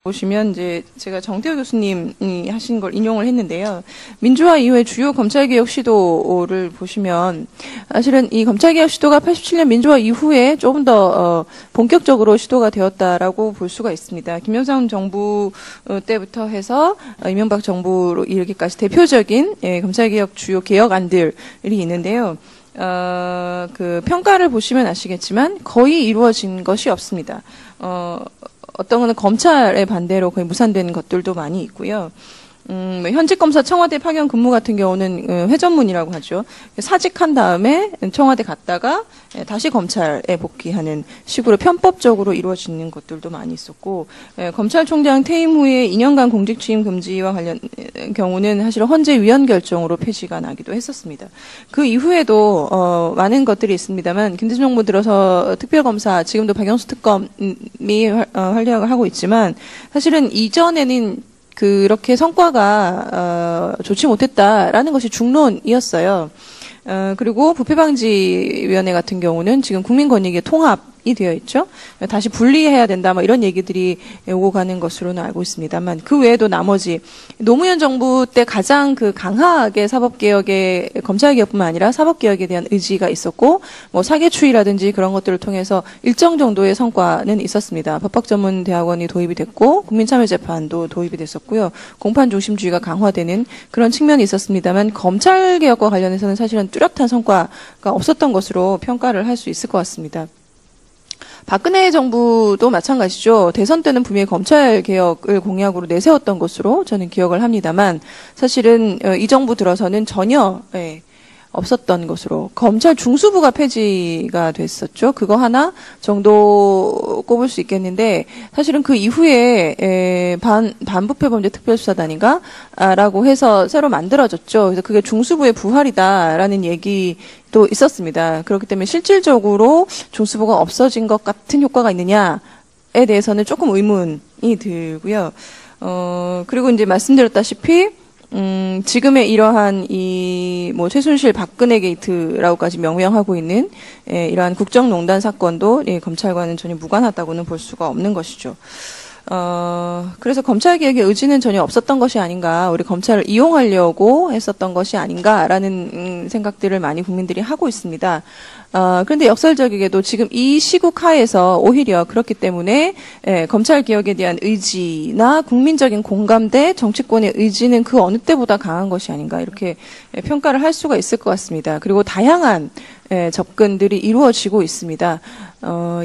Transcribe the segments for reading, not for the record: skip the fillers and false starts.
보시면 이제 제가 정태호 교수님이 하신 걸 인용을 했는데요. 민주화 이후에 주요 검찰개혁 시도를 보시면 사실은 이 검찰개혁 시도가 87년 민주화 이후에 조금 더 본격적으로 시도가 되었다라고 볼 수가 있습니다. 김영삼 정부 때부터 해서 이명박 정부로 이르기까지 대표적인 검찰개혁 주요 개혁안들이 있는데요. 그 평가를 보시면 아시겠지만 거의 이루어진 것이 없습니다. 어떤 거는 검찰의 반대로 거의 무산된 것들도 많이 있고요. 현직 검사 청와대 파견 근무 같은 경우는 회전문이라고 하죠. 사직한 다음에 청와대 갔다가 다시 검찰에 복귀하는 식으로 편법적으로 이루어지는 것들도 많이 있었고, 검찰총장 퇴임 후에 2년간 공직 취임 금지와 관련 경우는 사실 헌재 위헌 결정으로 폐지가 나기도 했었습니다. 그 이후에도 많은 것들이 있습니다만 김대중 정부 들어서 특별검사, 지금도 박영수 특검이 활약을 하고 있지만 사실은 이전에는 그렇게 성과가 좋지 못했다라는 것이 중론이었어요. 그리고 부패방지위원회 같은 경우는 지금 국민권익위 통합이 되어 있죠. 다시 분리해야 된다, 뭐 이런 얘기들이 오고 가는 것으로는 알고 있습니다만, 그 외에도 나머지 노무현 정부 때 가장 그 강하게 사법개혁에, 검찰개혁뿐만 아니라 사법개혁에 대한 의지가 있었고, 뭐 사개추이라든지 그런 것들을 통해서 일정 정도의 성과는 있었습니다. 법학전문대학원이 도입이 됐고, 국민참여재판도 도입이 됐었고요. 공판 중심주의가 강화되는 그런 측면이 있었습니다만, 검찰개혁과 관련해서는 사실은 뚜렷한 성과가 없었던 것으로 평가를 할 수 있을 것 같습니다. 박근혜 정부도 마찬가지죠. 대선 때는 분명히 검찰개혁을 공약으로 내세웠던 것으로 저는 기억을 합니다만, 사실은 이 정부 들어서는 전혀 없었던 것으로, 검찰 중수부가 폐지가 됐었죠. 그거 하나 정도 꼽을 수 있겠는데, 사실은 그 이후에 반부패범죄 특별수사단인가 라고 해서 새로 만들어졌죠. 그래서 그게 중수부의 부활이다라는 얘기도 있었습니다. 그렇기 때문에 실질적으로 중수부가 없어진 것 같은 효과가 있느냐에 대해서는 조금 의문이 들고요. 그리고 이제 말씀드렸다시피 지금의 이러한 뭐 최순실 박근혜 게이트라고까지 명명하고 있는 이러한 국정농단 사건도 검찰과는 전혀 무관하다고는 볼 수가 없는 것이죠. 그래서 검찰개혁의 의지는 전혀 없었던 것이 아닌가, 우리 검찰을 이용하려고 했었던 것이 아닌가라는 생각들을 많이 국민들이 하고 있습니다. 그런데 역설적이게도 지금 이 시국 하에서 오히려 그렇기 때문에 검찰개혁에 대한 의지나 국민적인 공감대, 정치권의 의지는 그 어느 때보다 강한 것이 아닌가, 이렇게 평가를 할 수가 있을 것 같습니다. 그리고 다양한 접근들이 이루어지고 있습니다.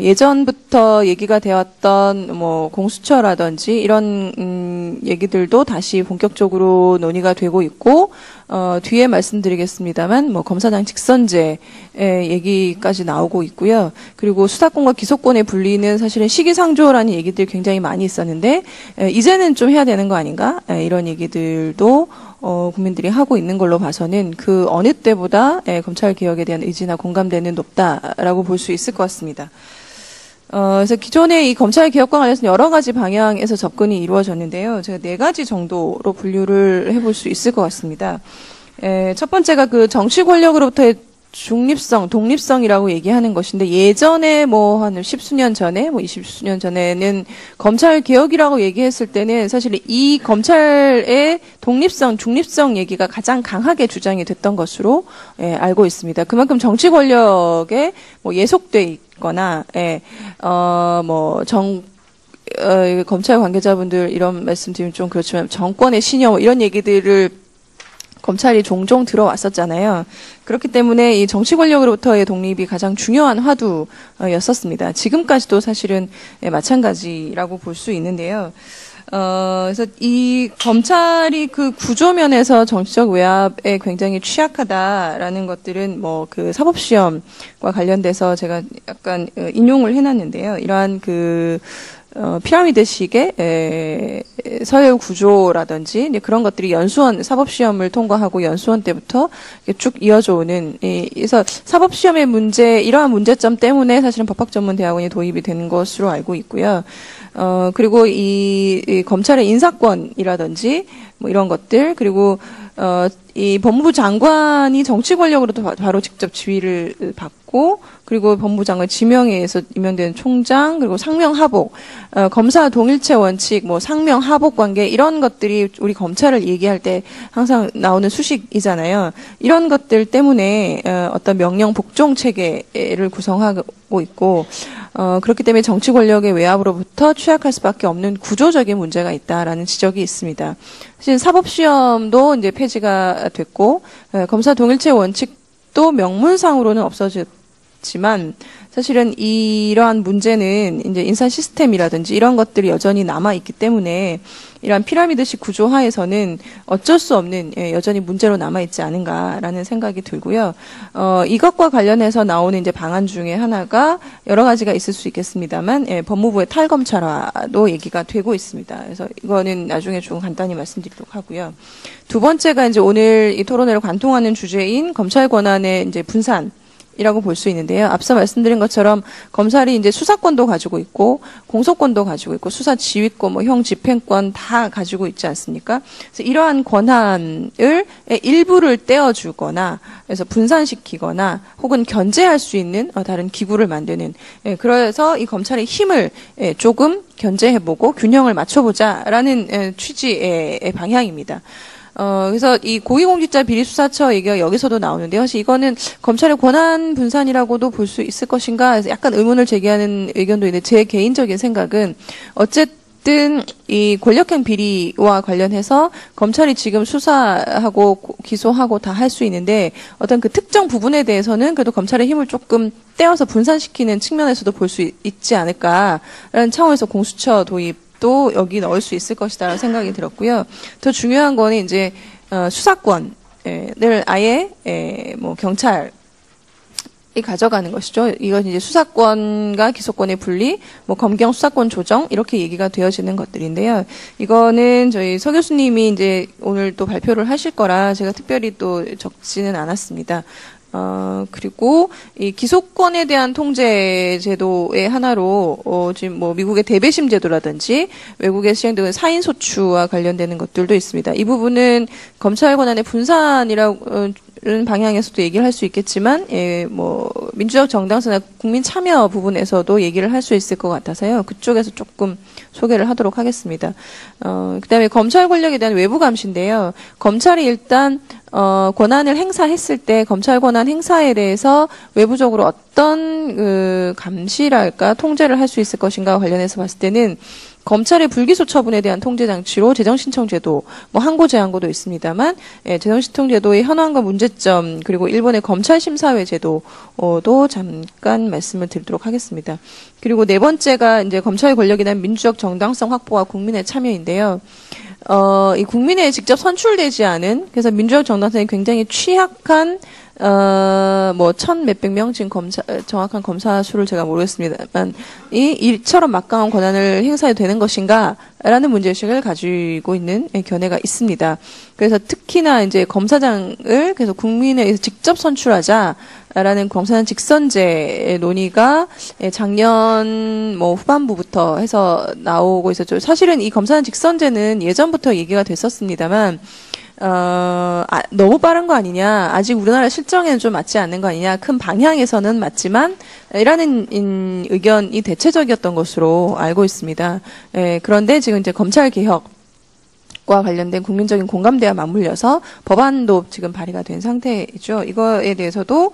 예전부터 얘기가 되었던 뭐 공수처라든지 이런 얘기들도 다시 본격적으로 논의가 되고 있고, 뒤에 말씀드리겠습니다만 뭐 검사장 직선제 얘기까지 나오고 있고요. 그리고 수사권과 기소권의 분리는 사실은 시기상조라는 얘기들이 굉장히 많이 있었는데, 이제는 좀 해야 되는 거 아닌가, 이런 얘기들도 국민들이 하고 있는 걸로 봐서는 그 어느 때보다 검찰개혁에 대한 의지나 공감대는 높다라고 볼 수 있을 것 같습니다. 그래서 기존의 이 검찰개혁과 관련해서 여러 가지 방향에서 접근이 이루어졌는데요. 제가 4가지 정도로 분류를 해볼 수 있을 것 같습니다. 첫 번째가 그 정치 권력으로부터의 중립성, 독립성이라고 얘기하는 것인데, 예전에 뭐 한 십수년 전에, 뭐 20수년 전에는 검찰 개혁이라고 얘기했을 때는 사실 이 검찰의 독립성, 중립성 얘기가 가장 강하게 주장이 됐던 것으로 알고 있습니다. 그만큼 정치 권력에 뭐 예속돼 있거나, 검찰 관계자분들 이런 말씀 드리면 좀 그렇지만 정권의 신여 이런 얘기들을 검찰이 종종 들어왔었잖아요. 그렇기 때문에 이 정치 권력으로부터의 독립이 가장 중요한 화두였었습니다. 지금까지도 사실은 마찬가지라고 볼 수 있는데요. 그래서 이 검찰이 그 구조면에서 정치적 외압에 굉장히 취약하다라는 것들은 뭐 그 사법시험과 관련돼서 제가 약간 인용을 해놨는데요. 이러한 피라미드식의 서열 구조라든지 이제 그런 것들이 연수원 사법시험을 통과하고 연수원 때부터 쭉 이어져 오는 그래서 사법시험의 문제 이러한 문제점 때문에 사실은 법학전문대학원이 도입이 된 것으로 알고 있고요. 그리고 이 검찰의 인사권이라든지 뭐 이런 것들 그리고 이 법무부 장관이 정치 권력으로도 바로 직접 지휘를 받고 그리고 법무부 장관 지명에 의해서 임명된 총장 그리고 상명하복 검사 동일체 원칙 뭐 상명하복 관계 이런 것들이 우리 검찰을 얘기할 때 항상 나오는 수식이잖아요. 이런 것들 때문에 어떤 명령 복종 체계를 구성하고 있고 그렇기 때문에 정치 권력의 외압으로부터 취약할 수밖에 없는 구조적인 문제가 있다라는 지적이 있습니다. 사실 사법시험도 이제 폐지가 됐고 검사 동일체 원칙도 명문상으로는 없어졌지만 사실은 이러한 문제는 이제 인사 시스템이라든지 이런 것들이 여전히 남아 있기 때문에 이러한 피라미드식 구조 하에서는 어쩔 수 없는 여전히 문제로 남아 있지 않은가라는 생각이 들고요. 이것과 관련해서 나오는 이제 방안 중에 하나가 여러 가지가 있을 수 있겠습니다만 법무부의 탈검찰화도 얘기가 되고 있습니다. 그래서 이거는 나중에 좀 간단히 말씀드리도록 하고요. 두 번째가 이제 오늘 이 토론회를 관통하는 주제인 검찰 권한의 이제 분산. 이라고 볼 수 있는데요. 앞서 말씀드린 것처럼 검찰이 이제 수사권도 가지고 있고 공소권도 가지고 있고 수사 지휘권, 뭐 형 집행권 다 가지고 있지 않습니까? 그래서 이러한 권한을 일부를 떼어주거나 그래서 분산시키거나 혹은 견제할 수 있는 다른 기구를 만드는 그래서 이 검찰의 힘을 조금 견제해보고 균형을 맞춰보자라는 취지의 방향입니다. 그래서 이 고위공직자 비리수사처 얘기가 여기서도 나오는데요. 사실 이거는 검찰의 권한 분산이라고도 볼 수 있을 것인가 해서 약간 의문을 제기하는 의견도 있는데 제 개인적인 생각은 어쨌든 이 권력형 비리와 관련해서 검찰이 지금 수사하고 기소하고 다 할 수 있는데 어떤 그 특정 부분에 대해서는 그래도 검찰의 힘을 조금 떼어서 분산시키는 측면에서도 볼 수 있지 않을까라는 차원에서 공수처 도입 또 여기 넣을 수 있을 것이다라는 생각이 들었고요. 더 중요한 거는 이제 수사권을 아예 뭐 경찰이 가져가는 것이죠. 이건 이제 수사권과 기소권의 분리, 뭐 검경 수사권 조정 이렇게 얘기가 되어지는 것들인데요. 이거는 저희 서 교수님이 이제 오늘 또 발표를 하실 거라 제가 특별히 또 적지는 않았습니다. 그리고 이 기소권에 대한 통제 제도의 하나로 지금 뭐 미국의 대배심 제도라든지 외국에 시행되는 사인 소추와 관련되는 것들도 있습니다. 이 부분은 검찰 권한의 분산이라는 방향에서도 얘기를 할 수 있겠지만, 뭐 민주적 정당성이나 국민 참여 부분에서도 얘기를 할 수 있을 것 같아서요. 그쪽에서 조금 소개를 하도록 하겠습니다. 그다음에 검찰 권력에 대한 외부 감시인데요. 검찰이 일단 권한을 행사했을 때 검찰 권한 행사에 대해서 외부적으로 어떤 그 감시랄까 통제를 할 수 있을 것인가와 관련해서 봤을 때는 검찰의 불기소 처분에 대한 통제 장치로 재정신청제도, 뭐 항고 제한고도 있습니다만, 재정신청제도의 현황과 문제점 그리고 일본의 검찰심사회 제도도 잠깐 말씀을 드리도록 하겠습니다. 그리고 네 번째가 이제 검찰 권력에 대한 민주적 정당성 확보와 국민의 참여인데요. 이 국민에 직접 선출되지 않은, 그래서 민주적 정당성이 굉장히 취약한, 뭐, 몇백 명, 지금 정확한 검사 수를 제가 모르겠습니다만, 이처럼 막강한 권한을 행사해도 되는 것인가? 라는 문제의식을 가지고 있는 견해가 있습니다. 그래서 특히나 이제 검사장을 그래서 국민에 의해서 직접 선출하자라는 검사장 직선제 논의가 작년 뭐 후반부부터 해서 나오고 있었죠. 사실은 이 검사장 직선제는 예전부터 얘기가 됐었습니다만, 너무 빠른 거 아니냐, 아직 우리나라 실정에는 좀 맞지 않는 거 아니냐, 큰 방향에서는 맞지만, 이라는 의견이 대체적이었던 것으로 알고 있습니다. 그런데 지금 이제 검찰 개혁과 관련된 국민적인 공감대와 맞물려서 법안도 지금 발의가 된 상태이죠. 이거에 대해서도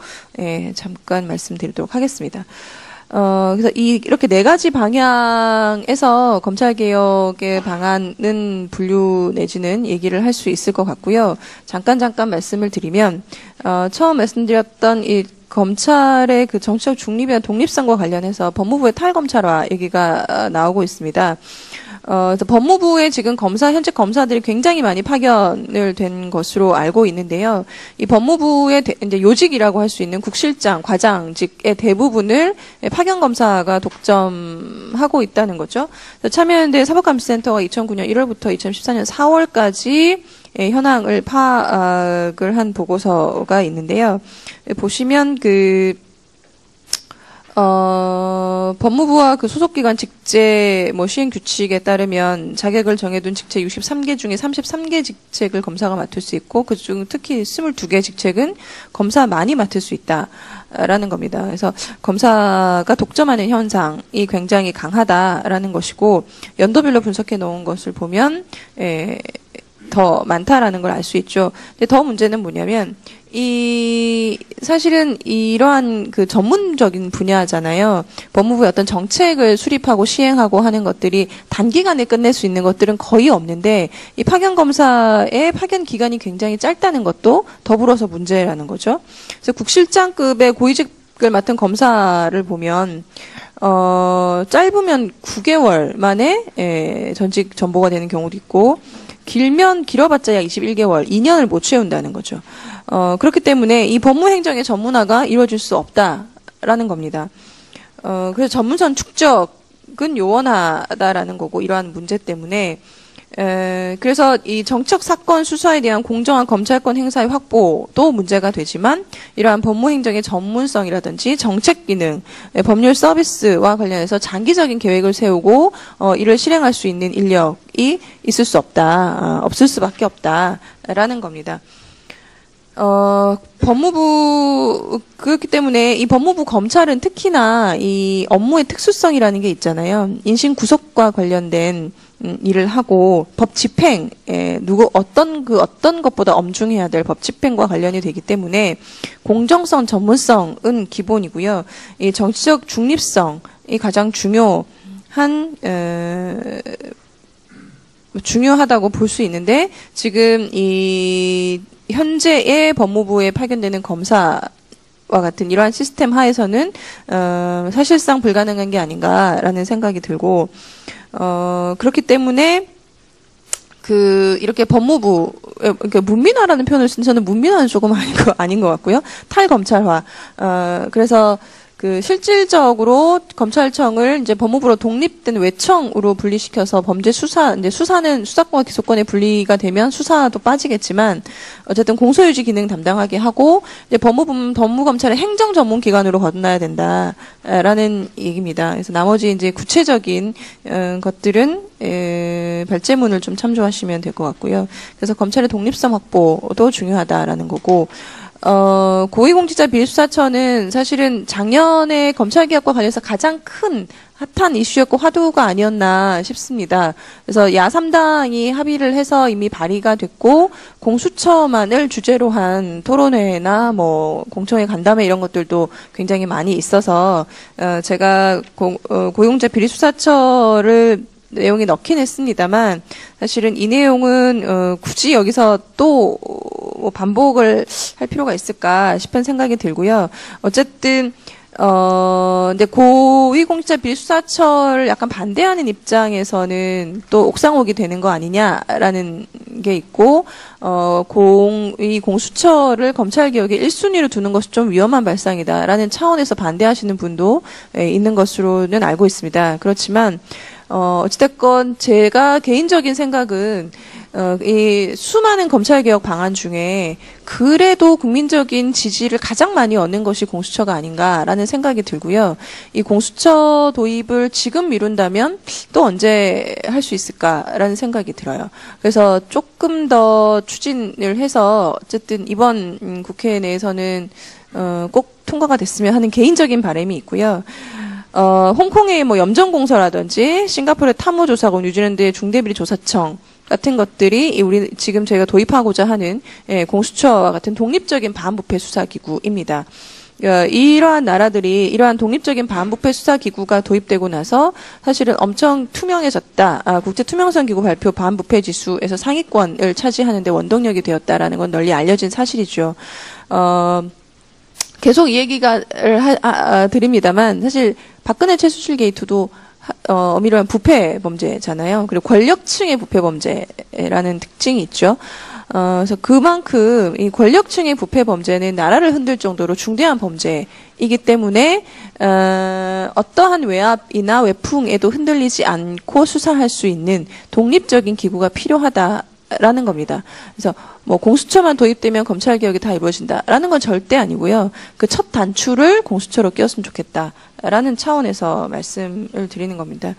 잠깐 말씀드리도록 하겠습니다. 그래서 이렇게 네 가지 방향에서 검찰개혁의 방안은 분류 내지는 얘기를 할 수 있을 것 같고요. 잠깐 말씀을 드리면, 처음 말씀드렸던 이 검찰의 그 정치적 중립이나 독립성과 관련해서 법무부의 탈검찰화 얘기가 나오고 있습니다. 그래서 법무부에 지금 현직 검사들이 굉장히 많이 파견을 된 것으로 알고 있는데요. 이 법무부의 이제 요직이라고 할 수 있는 국실장, 과장직의 대부분을 파견 검사가 독점하고 있다는 거죠. 참여연대 사법감시센터가 2009년 1월부터 2014년 4월까지 현황을 파악을 한 보고서가 있는데요. 보시면 법무부와 그 소속기관 직제 시행 규칙에 따르면 자격을 정해둔 직책 63개 중에 33개 직책을 검사가 맡을 수 있고 그중 특히 22개 직책은 검사만이 맡을 수 있다라는 겁니다. 그래서 검사가 독점하는 현상이 굉장히 강하다라는 것이고 연도별로 분석해 놓은 것을 보면 더 많다라는 걸 알 수 있죠. 근데 더 문제는 뭐냐면 사실은 이러한 그 전문적인 분야잖아요. 법무부의 어떤 정책을 수립하고 시행하고 하는 것들이 단기간에 끝낼 수 있는 것들은 거의 없는데 이 파견검사의 파견 기간이 굉장히 짧다는 것도 더불어서 문제라는 거죠. 그래서 국실장급의 고위직을 맡은 검사를 보면 짧으면 9개월 만에 전직 전보가 되는 경우도 있고 길어봤자 약 21개월, 2년을 못 채운다는 거죠. 그렇기 때문에 이 법무행정의 전문화가 이루어질 수 없다라는 겁니다. 그래서 전문성 축적은 요원하다라는 거고, 이러한 문제 때문에, 그래서 이 정책 사건 수사에 대한 공정한 검찰권 행사의 확보도 문제가 되지만, 이러한 법무행정의 전문성이라든지 정책 기능, 법률 서비스와 관련해서 장기적인 계획을 세우고, 이를 실행할 수 있는 인력이 있을 수 없다, 없을 수밖에 없다라는 겁니다. 그렇기 때문에 이 법무부 검찰은 특히나 이 업무의 특수성이라는 게 있잖아요. 인신 구속과 관련된 일을 하고 법 집행, 어떤 것보다 엄중해야 될 법 집행과 관련이 되기 때문에 공정성, 전문성은 기본이고요. 이 정치적 중립성이 가장 중요하다고 볼 수 있는데 지금 이 현재의 법무부에 파견되는 검사와 같은 이러한 시스템 하에서는 사실상 불가능한 게 아닌가라는 생각이 들고 그렇기 때문에 이렇게 법무부, 그러니까 문민화라는 표현을 쓴 저는 문민화는 조금 아닌 것 같고요. 탈검찰화. 그래서 실질적으로 검찰청을 이제 법무부로 독립된 외청으로 분리시켜서 범죄 이제 수사는 수사권과 기소권에 분리가 되면 수사도 빠지겠지만 어쨌든 공소유지 기능 담당하게 하고 이제 법무검찰의 행정 전문 기관으로 거듭나야 된다라는 얘기입니다. 그래서 나머지 이제 구체적인 것들은 발제문을 좀 참조하시면 될 것 같고요. 그래서 검찰의 독립성 확보도 중요하다라는 거고. 고위공직자 비리수사처는 사실은 작년에 검찰개혁과 관련해서 가장 큰 핫한 이슈였고 화두가 아니었나 싶습니다. 그래서 야3당이 합의를 해서 이미 발의가 됐고 공수처만을 주제로 한 토론회나 공청회 간담회 이런 것들도 굉장히 많이 있어서 제가 고위공직자 비리수사처를 내용에 넣긴 했습니다만 사실은 이 내용은 굳이 여기서 또 반복을 할 필요가 있을까 싶은 생각이 들고요. 어쨌든 근데 고위공직자 비리수사처를 약간 반대하는 입장에서는 또 옥상옥이 되는 거 아니냐라는 게 있고 이 공수처를 검찰개혁의 1순위로 두는 것이 좀 위험한 발상이다라는 차원에서 반대하시는 분도 있는 것으로는 알고 있습니다. 그렇지만 어찌됐건 제가 개인적인 생각은 이 수많은 검찰개혁 방안 중에 그래도 국민적인 지지를 가장 많이 얻는 것이 공수처가 아닌가라는 생각이 들고요. 이 공수처 도입을 지금 미룬다면 또 언제 할 수 있을까라는 생각이 들어요. 그래서 조금 더 추진을 해서 어쨌든 이번 국회 내에서는 꼭 통과가 됐으면 하는 개인적인 바람이 있고요. 홍콩의 염전공서라든지 싱가포르의 탐호조사국, 뉴질랜드의 중대비리조사청 같은 것들이 지금 저희가 도입하고자 하는 공수처와 같은 독립적인 반부패 수사기구입니다. 이러한 나라들이 이러한 독립적인 반부패 수사기구가 도입되고 나서 사실은 엄청 투명해졌다. 국제투명성기구 발표 반부패 지수에서 상위권을 차지하는 데 원동력이 되었다라는 건 널리 알려진 사실이죠. 계속 이 얘기가 드립니다만 사실 박근혜 최수실 게이트도 엄밀한 부패 범죄잖아요. 그리고 권력층의 부패 범죄라는 특징이 있죠. 그래서 그만큼 이 권력층의 부패 범죄는 나라를 흔들 정도로 중대한 범죄이기 때문에 어떠한 외압이나 외풍에도 흔들리지 않고 수사할 수 있는 독립적인 기구가 필요하다라는 겁니다. 그래서 뭐 공수처만 도입되면 검찰 개혁이 다 이루어진다라는 건 절대 아니고요. 그 첫 단추를 공수처로 끼웠으면 좋겠다라는 차원에서 말씀을 드리는 겁니다.